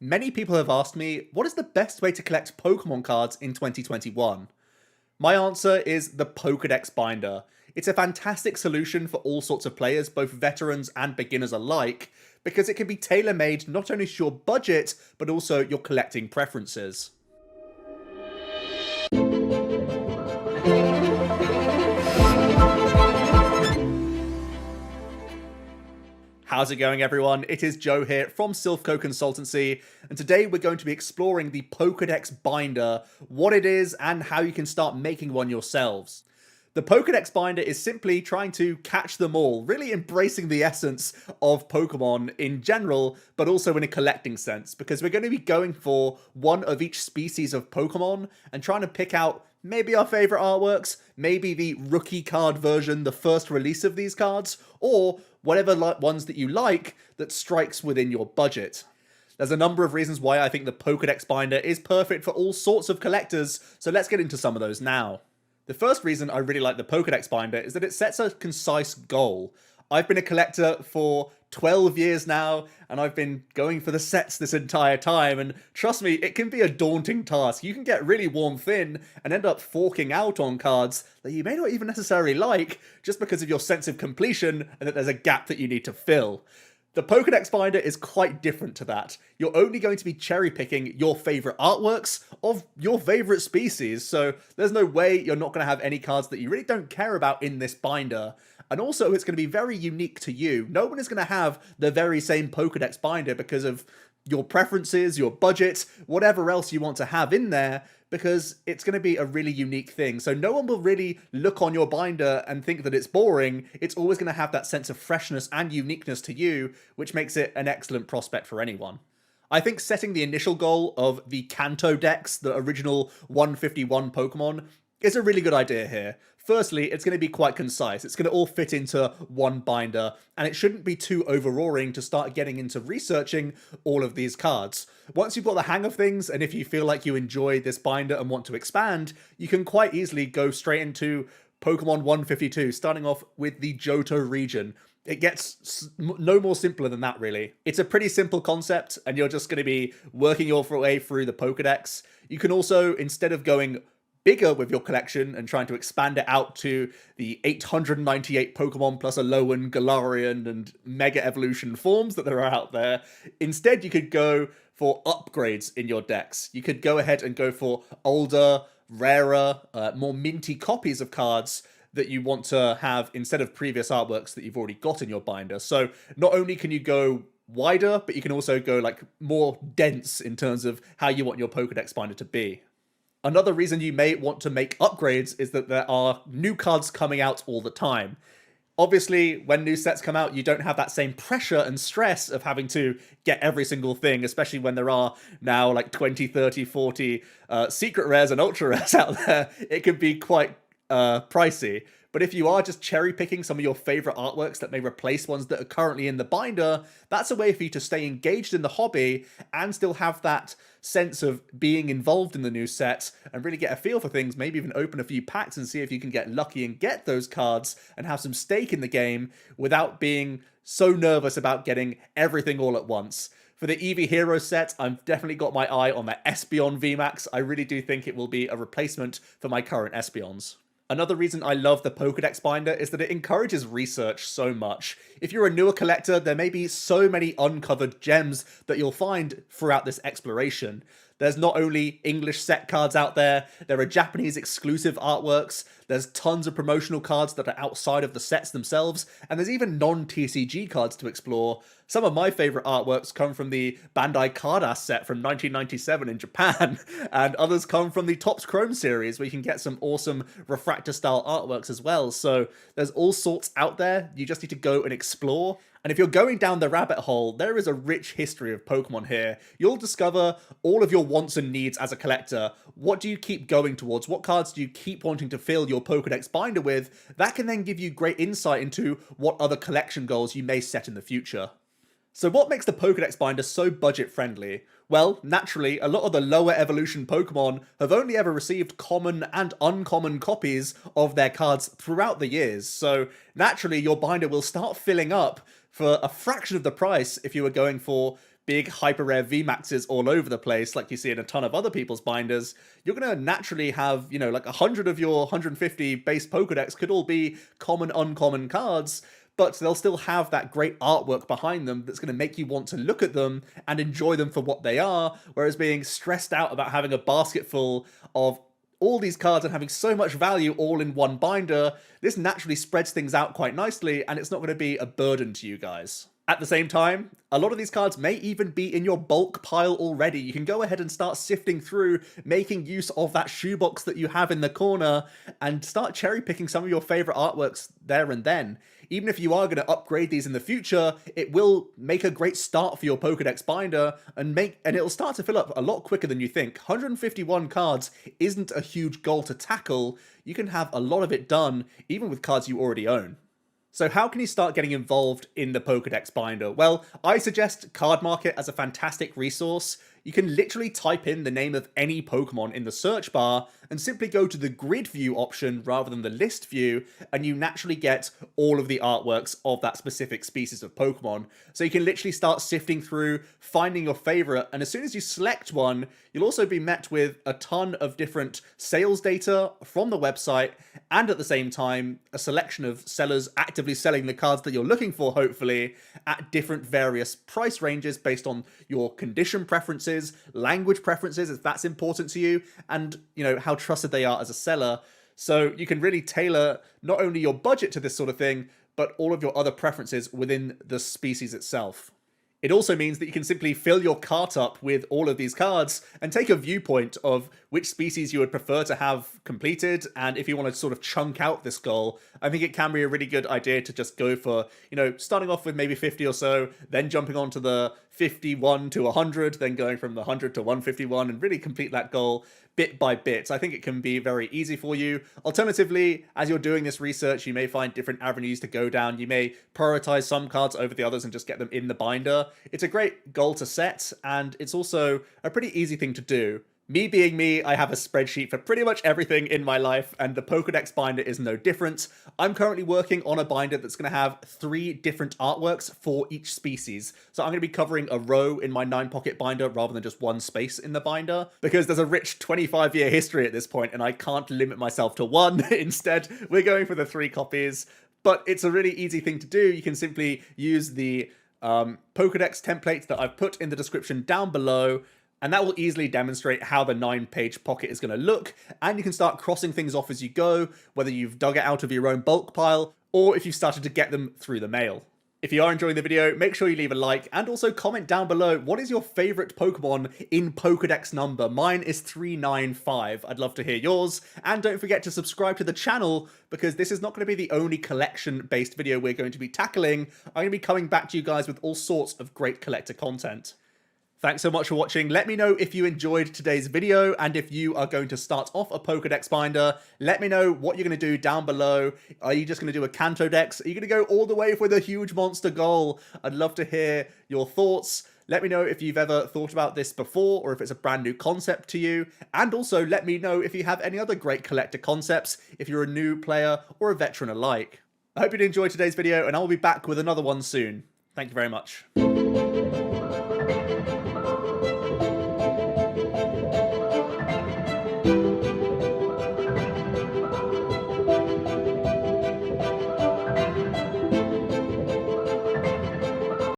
Many people have asked me, what is the best way to collect Pokemon cards in 2021? My answer is the Pokedex Binder. It's a fantastic solution for all sorts of players, both veterans and beginners alike, because it can be tailor-made not only to your budget, but also your collecting preferences. How's it going, everyone? It is Joe here from Silphco Consultancy, and today we're going to be exploring the Pokedex Binder, what it is, and how you can start making one yourselves. The Pokedex Binder is simply trying to catch them all, really embracing the essence of Pokemon in general, but also in a collecting sense, because we're going to be going for one of each species of Pokemon and trying to pick out maybe our favorite artworks, maybe the rookie card version, the first release of these cards, or whatever ones that you like that strikes within your budget. There's a number of reasons why I think the Pokedex Binder is perfect for all sorts of collectors, so let's get into some of those now. The first reason I really like the Pokedex Binder is that it sets a concise goal. I've been a collector for 12 years now, and I've been going for the sets this entire time, and trust me, it can be a daunting task. You can get really worn thin and end up forking out on cards that you may not even necessarily like, just because of your sense of completion and that there's a gap that you need to fill. The Pokedex Binder is quite different to that. You're only going to be cherry-picking your favourite artworks of your favourite species, so there's no way you're not going to have any cards that you really don't care about in this binder. And also, it's going to be very unique to you. No one is going to have the very same Pokedex Binder because of your preferences, your budget, whatever else you want to have in there, because it's going to be a really unique thing. So no one will really look on your binder and think that it's boring. It's always going to have that sense of freshness and uniqueness to you, which makes it an excellent prospect for anyone. I think setting the initial goal of the Kanto Dex, the original 151 Pokemon, is a really good idea here. Firstly, it's going to be quite concise. It's going to all fit into one binder, and it shouldn't be too overawing to start getting into researching all of these cards. Once you've got the hang of things, and if you feel like you enjoy this binder and want to expand, you can quite easily go straight into Pokemon 152, starting off with the Johto region. It gets no more simpler than that, really. It's a pretty simple concept, and you're just going to be working your way through the Pokedex. You can also, instead of going bigger with your collection and trying to expand it out to the 898 Pokemon plus Alolan, Galarian, and Mega Evolution forms that there are out there, instead you could go for upgrades in your decks. You could go ahead and go for older, rarer, more minty copies of cards that you want to have instead of previous artworks that you've already got in your binder. So not only can you go wider, but you can also go like more dense in terms of how you want your Pokedex binder to be. Another reason you may want to make upgrades is that there are new cards coming out all the time. Obviously, when new sets come out, you don't have that same pressure and stress of having to get every single thing, especially when there are now like 20, 30, 40 secret rares and ultra rares out there. It can be quite pricey. But if you are just cherry-picking some of your favourite artworks that may replace ones that are currently in the binder, that's a way for you to stay engaged in the hobby and still have that sense of being involved in the new set and really get a feel for things, maybe even open a few packs and see if you can get lucky and get those cards and have some stake in the game without being so nervous about getting everything all at once. For the Eevee Hero set, I've definitely got my eye on that Espeon VMAX. I really do think it will be a replacement for my current Espeons. Another reason I love the Pokedex Binder is that it encourages research so much. If you're a newer collector, there may be so many uncovered gems that you'll find throughout this exploration. There's not only English set cards out there, there are Japanese exclusive artworks, there's tons of promotional cards that are outside of the sets themselves, and there's even non-TCG cards to explore. Some of my favourite artworks come from the Bandai Cardass set from 1997 in Japan, and others come from the Topps Chrome series, where you can get some awesome refractor-style artworks as well. So there's all sorts out there, you just need to go and explore. And if you're going down the rabbit hole, there is a rich history of Pokemon here. You'll discover all of your wants and needs as a collector. What do you keep going towards? What cards do you keep wanting to fill your Pokedex binder with? That can then give you great insight into what other collection goals you may set in the future. So what makes the Pokedex binder so budget friendly? Well, naturally, a lot of the lower evolution Pokemon have only ever received common and uncommon copies of their cards throughout the years, so naturally your binder will start filling up for a fraction of the price if you were going for big hyper rare VMAXs all over the place, like you see in a ton of other people's binders, you're going to naturally have, you know, like 100 of your 150 base Pokedex could all be common, uncommon cards, but they'll still have that great artwork behind them that's going to make you want to look at them and enjoy them for what they are, whereas being stressed out about having a basket full of all these cards and having so much value all in one binder, this naturally spreads things out quite nicely, and it's not going to be a burden to you guys. At the same time, a lot of these cards may even be in your bulk pile already. You can go ahead and start sifting through, making use of that shoebox that you have in the corner, and start cherry picking some of your favorite artworks there and then. Even if you are going to upgrade these in the future, it will make a great start for your Pokedex binder, and it'll start to fill up a lot quicker than you think. 151 cards isn't a huge goal to tackle. You can have a lot of it done, even with cards you already own. So how can you start getting involved in the Pokedex Binder? Well, I suggest Cardmarket as a fantastic resource. You can literally type in the name of any Pokemon in the search bar and simply go to the grid view option rather than the list view, and you naturally get all of the artworks of that specific species of Pokemon. So you can literally start sifting through, finding your favorite, and as soon as you select one, you'll also be met with a ton of different sales data from the website, and at the same time, a selection of sellers actively selling the cards that you're looking for, hopefully, at different various price ranges based on your condition preferences, language preferences, if that's important to you, and, you know, how trusted they are as a seller. So you can really tailor not only your budget to this sort of thing, but all of your other preferences within the species itself. It also means that you can simply fill your cart up with all of these cards and take a viewpoint of which species you would prefer to have completed, and if you want to sort of chunk out this goal, I think it can be a really good idea to just go for, you know, starting off with maybe 50 or so, then jumping on to the 51 to 100, then going from the 100 to 151, and really complete that goal bit by bit. I think it can be very easy for you. Alternatively, as you're doing this research, you may find different avenues to go down. You may prioritize some cards over the others and just get them in the binder. It's a great goal to set, and it's also a pretty easy thing to do. Me being me, I have a spreadsheet for pretty much everything in my life, and the Pokedex binder is no different. I'm currently working on a binder that's going to have 3 different artworks for each species. So I'm going to be covering a row in my 9-pocket binder rather than just one space in the binder, because there's a rich 25-year history at this point, and I can't limit myself to one. Instead, we're going for the 3 copies. But it's a really easy thing to do. You can simply use the Pokedex template that I've put in the description down below, and that will easily demonstrate how the 9-page pocket is going to look, and you can start crossing things off as you go, whether you've dug it out of your own bulk pile, or if you've started to get them through the mail. If you are enjoying the video, make sure you leave a like, and also comment down below, what is your favourite Pokemon in Pokedex number? Mine is 395. I'd love to hear yours, and don't forget to subscribe to the channel, because this is not going to be the only collection-based video we're going to be tackling. I'm going to be coming back to you guys with all sorts of great collector content. Thanks so much for watching. Let me know if you enjoyed today's video, and if you are going to start off a Pokedex binder, let me know what you're going to do down below. Are you just going to do a Kanto Dex? Are you going to go all the way with a huge monster goal? I'd love to hear your thoughts. Let me know if you've ever thought about this before, or if it's a brand new concept to you. And also let me know if you have any other great collector concepts, if you're a new player or a veteran alike. I hope you did enjoy today's video, and I'll be back with another one soon. Thank you very much.